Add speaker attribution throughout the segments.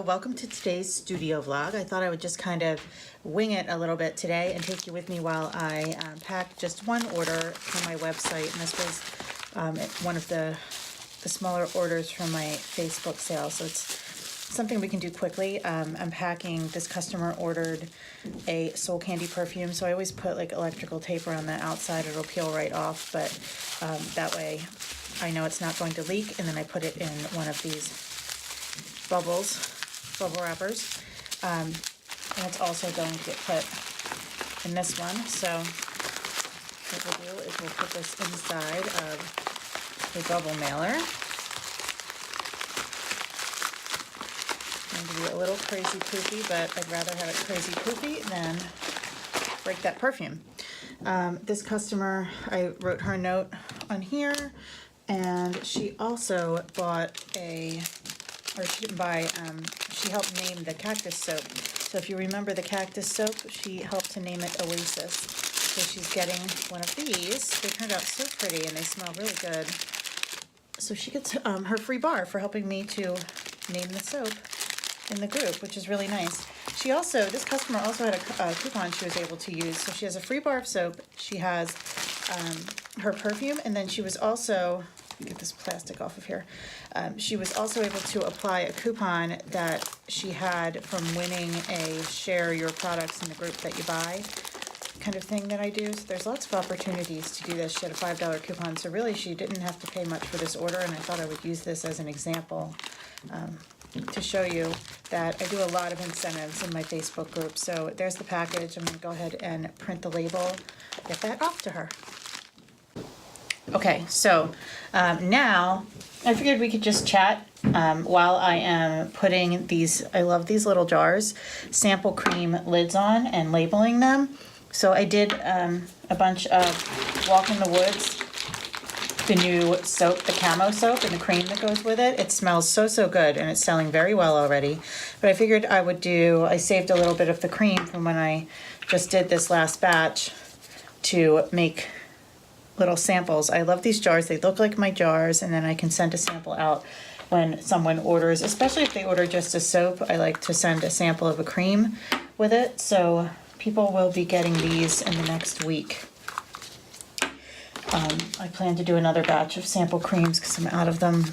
Speaker 1: welcome to today's studio vlog. I thought I would just kind of wing it a little bit today and take you with me while I pack just one order from my website. And this was one of the smaller orders from my Facebook sale, so it's something we can do quickly. I'm packing, this customer ordered a Soul Candy perfume, so I always put like electrical tape around the outside. It'll peel right off, but that way I know it's not going to leak, and then I put it in one of these bubble wrappers, and it's also going to get put in this one. So what we'll do is we'll put this inside of a bubble mailer. It's going to be a little crazy poofy, but I'd rather have it crazy poofy than break that perfume. This customer, I wrote her a note on here, and she also bought she didn't buy, she helped name the cactus soap. So if you remember the cactus soap, she helped to name it Oasis. So she's getting one of these. They turned out so pretty and they smell really good. So she gets her free bar for helping me to name the soap in the group, which is really nice. She also, this customer also had a coupon she was able to use. So she has a free bar of soap. She has her perfume, and then she was also, get this plastic off of here. She was also able to apply a coupon that she had from winning a share your products in the group that you buy kind of thing that I do. So there's lots of opportunities to do this. She had a $5 coupon, so really she didn't have to pay much for this order, and I thought I would use this as an example to show you that I do a lot of incentives in my Facebook group. So there's the package. I'm going to go ahead and print the label, get that off to her. Okay, so now I figured we could just chat while I am putting these, I love these little jars, sample cream lids on and labeling them. So I did a bunch of Walk in the Woods, the new soap, the camo soap, and the cream that goes with it. It smells so good, and it's selling very well already. But I figured I saved a little bit of the cream from when I just did this last batch to make little samples. I love these jars. They look like my jars, and then I can send a sample out when someone orders, especially if they order just a soap. I like to send a sample of a cream with it, so people will be getting these in the next week. I plan to do another batch of sample creams because I'm out of them.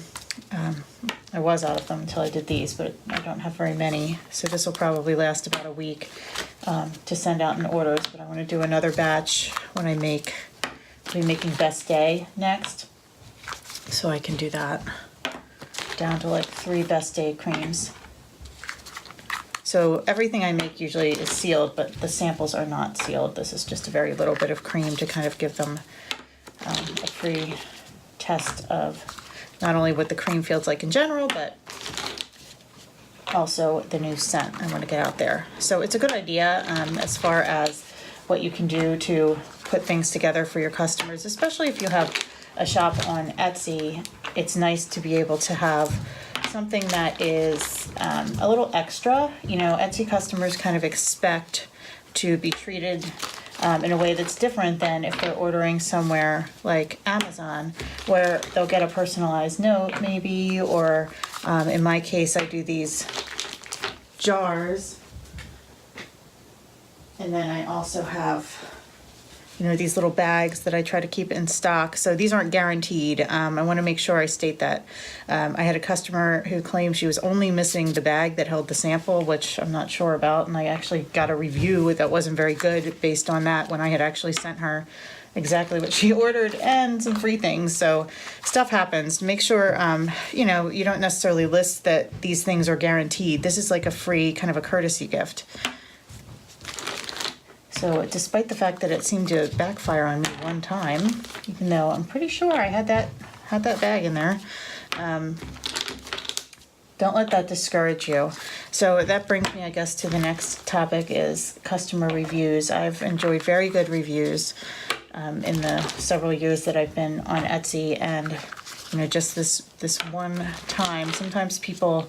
Speaker 1: I was out of them until I did these, but I don't have very many, so this will probably last about a week to send out in orders. But I want to do another batch when I'll be making Best Day next, so I can do that down to like 3 Best Day creams. So everything I make usually is sealed, but the samples are not sealed. This is just a very little bit of cream to kind of give them a free test of not only what the cream feels like in general, but also the new scent I want to get out there. So it's a good idea as far as what you can do to put things together for your customers, especially if you have a shop on Etsy. It's nice to be able to have something that is a little extra. You know, Etsy customers kind of expect to be treated in a way that's different than if they're ordering somewhere like Amazon, where they'll get a personalized note maybe, or in my case I do these jars, and then I also have, you know, these little bags that I try to keep in stock. So these aren't guaranteed. I want to make sure I state that. I had a customer who claimed she was only missing the bag that held the sample, which I'm not sure about. And I actually got a review that wasn't very good based on that when I had actually sent her exactly what she ordered and some free things. So stuff happens. Make sure, you know, you don't necessarily list that these things are guaranteed. This is like a free kind of a courtesy gift. So despite the fact that it seemed to backfire on me one time, even though I'm pretty sure I had that bag in there, don't let that discourage you. So that brings me, I guess, to the next topic is customer reviews. I've enjoyed very good reviews in the several years that I've been on Etsy, and you know, just this one time, sometimes people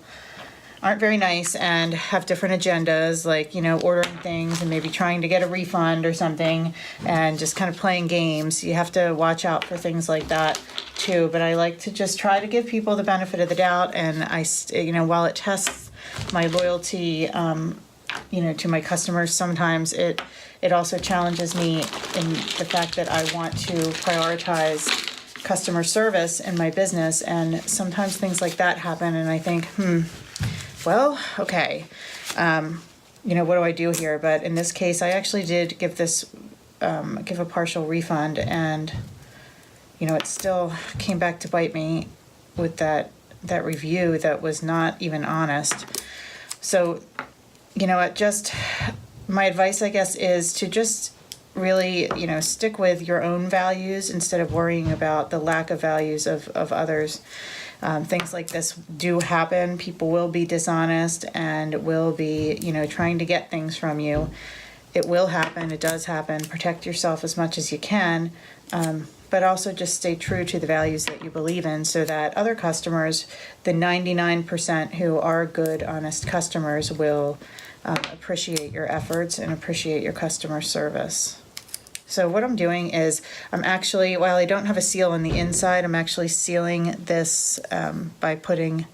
Speaker 1: aren't very nice and have different agendas, like, you know, ordering things and maybe trying to get a refund or something and just kind of playing games. You have to watch out for things like that too. But I like to just try to give people the benefit of the doubt, and you know, while it tests my loyalty, to my customers. Sometimes it also challenges me in the fact that I want to prioritize customer service in my business, and sometimes things like that happen, and I think, well, okay, what do I do here? But in this case, I actually did give a partial refund, and it still came back to bite me with that review that was not even honest. So, my advice, I guess, is to just really, stick with your own values instead of worrying about the lack of values of others. Things like this do happen. People will be dishonest and will be, trying to get things from you. It will happen. It does happen. Protect yourself as much as you can, but also just stay true to the values that you believe in so that other customers, the 99% who are good, honest customers, will appreciate your efforts and appreciate your customer service. So what I'm doing is I'm actually, while I don't have a seal on the inside, I'm actually sealing this by putting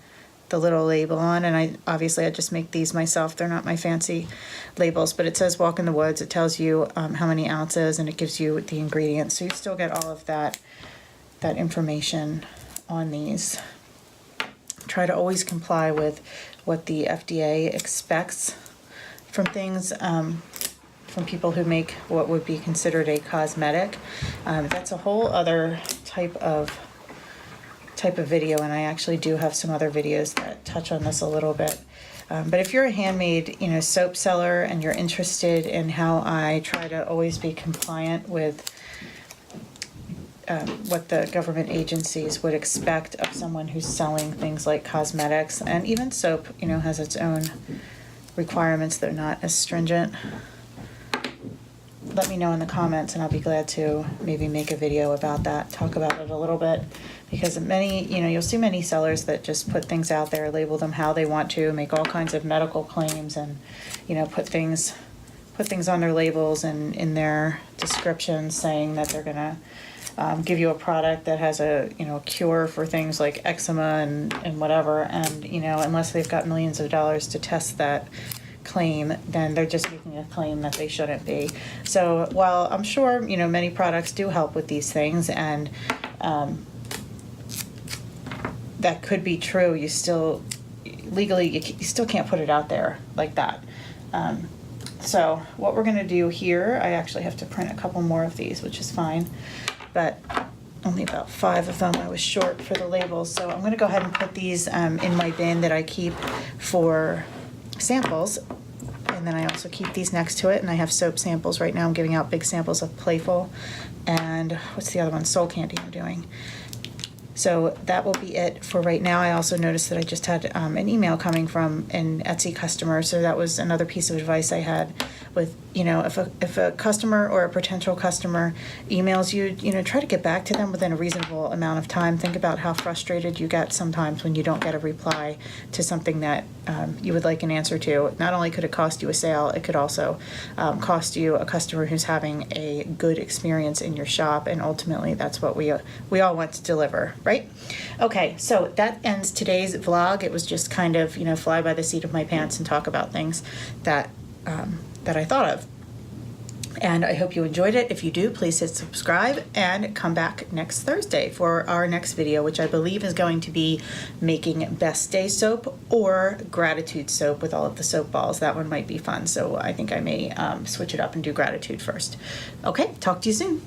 Speaker 1: the little label on, and I just make these myself. They're not my fancy labels, but it says Walk in the Woods. It tells you how many ounces, and it gives you the ingredients, so you still get all of that information on these. Try to always comply with what the FDA expects from things, from people who make what would be considered a cosmetic. That's a whole other type of video, and I actually do have some other videos that touch on this a little bit. But if you're a handmade, soap seller and you're interested in how I try to always be compliant with what the government agencies would expect of someone who's selling things like cosmetics, and even soap, has its own requirements that are not as stringent, let me know in the comments, and I'll be glad to maybe make a video about that, talk about it a little bit, because many, you'll see many sellers that just put things out there, label them how they want to, make all kinds of medical claims, and, put things on their labels and in their descriptions saying that they're gonna give you a product that has a cure for things like eczema and whatever, and unless they've got millions of dollars to test that claim, then they're just making a claim that they shouldn't be. So while I'm sure many products do help with these things, and that could be true, you still legally you still can't put it out there like that. So what we're gonna do here, I actually have to print a couple more of these, which is fine, but only about 5 of them. I was short for the labels, so I'm gonna go ahead and put these in my bin that I keep for samples, and then I also keep these next to it, and I have soap samples right now. I'm giving out big samples of Playful, and what's the other one? Soul Candy I'm doing. So that will be it for right now. I also noticed that I just had an email coming from an Etsy customer, so that was another piece of advice I had with, if a customer or a potential customer emails you, try to get back to them within a reasonable amount of time. Think about how frustrated you get sometimes when you don't get a reply to something that you would like an answer to. Not only could it cost you a sale, it could also cost you a customer who's having a good experience in your shop, and ultimately that's what we all want to deliver, right? Okay, so that ends today's vlog. It was just kind of, fly by the seat of my pants and talk about things that I thought of. And I hope you enjoyed it. If you do, please hit subscribe and come back next Thursday for our next video, which I believe is going to be making Best Day soap or Gratitude soap with all of the soap balls. That one might be fun, so I think I may switch it up and do Gratitude first. Okay, talk to you soon.